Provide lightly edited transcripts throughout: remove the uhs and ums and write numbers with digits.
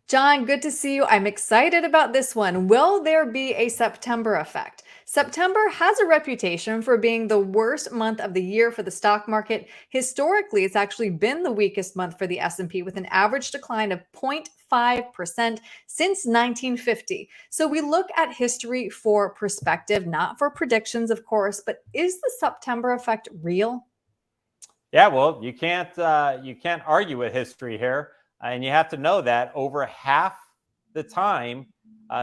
John, good to see you. I'm excited about this one. Will there be a September effect? September has a reputation for being the worst month of the year for the stock market. Historically, it's actually been the weakest month for the S&P with an average decline of 0.5% since 1950. So we look at history for perspective, not for predictions, of course, but is the September effect real? Yeah, well, you can't argue with history here, and you have to know that over half the time,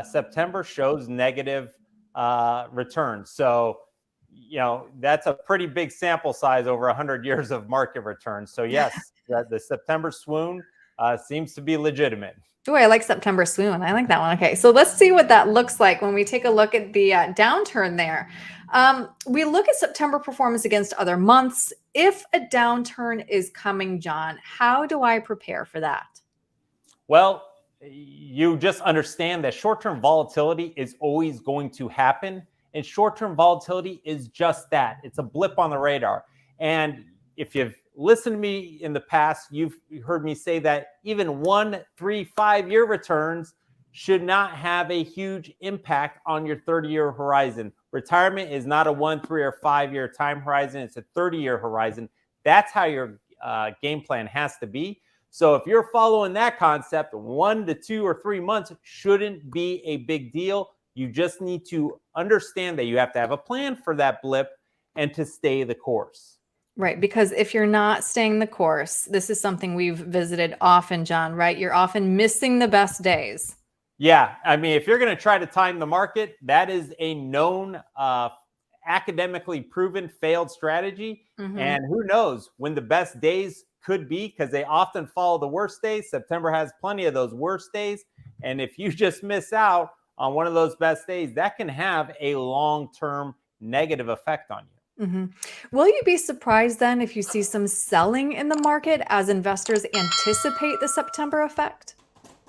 September shows negative returns. So, that's a pretty big sample size over 100 years of market returns. So, yes, the September swoon seems to be legitimate. Oh, I like September Swoon. I like that one. Okay, so let's see what that looks like when we take a look at the downturn there. We look at September performance against other months. If a downturn is coming, John, how do I prepare for that? Well, you just understand that short-term volatility is always going to happen. And short-term volatility is just that. It's a blip on the radar. And if you've listened to me in the past, you've heard me say that even 1, 3, 5-year returns should not have a huge impact on your 30-year horizon. Retirement is not a 1, 3, or 5-year time horizon. It's a 30-year horizon. That's how your game plan has to be. So if you're following that concept, 1 to 2 or 3 months shouldn't be a big deal. You just need to understand that you have to have a plan for that blip and to stay the course. Right, because if you're not staying the course, this is something we've visited often, John, right? You're often missing the best days. Yeah, I mean, if you're going to try to time the market, that is a known, academically proven failed strategy. Mhm. And who knows when the best days could be, because they often follow the worst days. September has plenty of those worst days. And if you just miss out on one of those best days, that can have a long-term negative effect on you. Mhm. Will you be surprised then if you see some selling in the market as investors anticipate the September effect?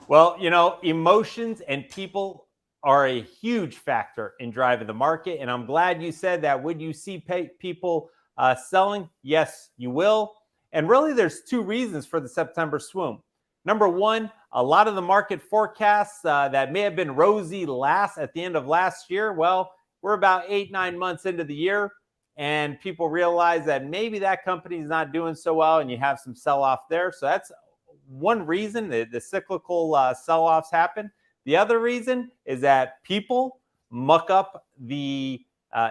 Well, emotions and people are a huge factor in driving the market. And I'm glad you said that. Would you see people selling? Yes, you will. And really, there's two reasons for the September swoon. Number one, a lot of the market forecasts that may have been rosy at the end of last year. Well, we're about 8, 9 months into the year, and people realize that maybe that company is not doing so well, and you have some sell off there. So that's one reason the cyclical sell-offs happen. The other reason is that people muck up the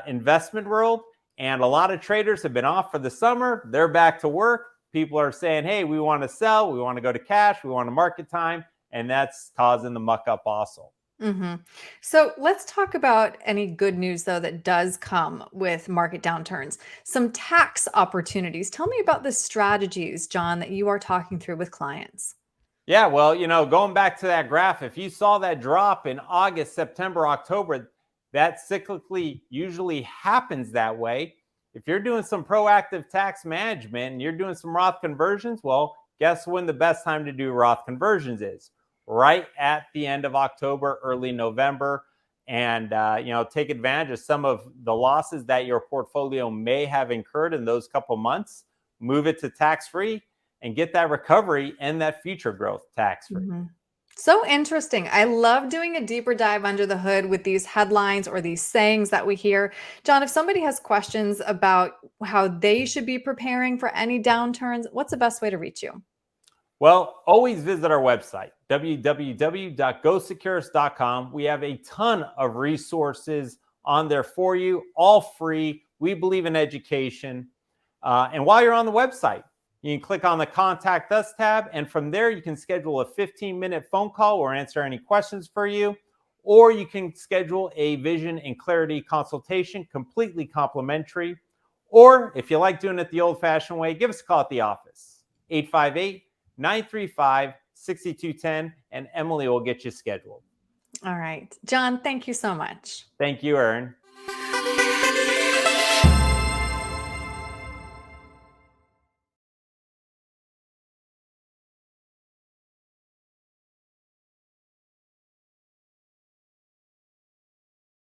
investment world, and a lot of traders have been off for the summer. They're back to work. People are saying, hey, we want to sell, we want to go to cash, we want to market time, and that's causing the muck up also. Mhm. So let's talk about any good news, though, that does come with market downturns. Some tax opportunities. Tell me about the strategies, John, that you are talking through with clients. Yeah, well, going back to that graph, if you saw that drop in August, September, October, that cyclically usually happens that way. If you're doing some proactive tax management and you're doing some Roth conversions, well, guess when the best time to do Roth conversions is? Right at the end of October, early November. And, take advantage of some of the losses that your portfolio may have incurred in those couple months, move it to tax free, and get that recovery and that future growth tax free. Mhm. So interesting. I love doing a deeper dive under the hood with these headlines or these sayings that we hear. John, if somebody has questions about how they should be preparing for any downturns, what's the best way to reach you? Well, always visit our website, www.gosecurus.com. We have a ton of resources on there for you, all free. We believe in education. And while you're on the website, you can click on the Contact Us tab, and from there, you can schedule a 15-minute phone call or answer any questions for you. Or you can schedule a vision and clarity consultation, completely complimentary. Or if you like doing it the old fashioned way, give us a call at the office, 858-935-6210, and Emily will get you scheduled. All right. John, thank you so much. Thank you, Erin.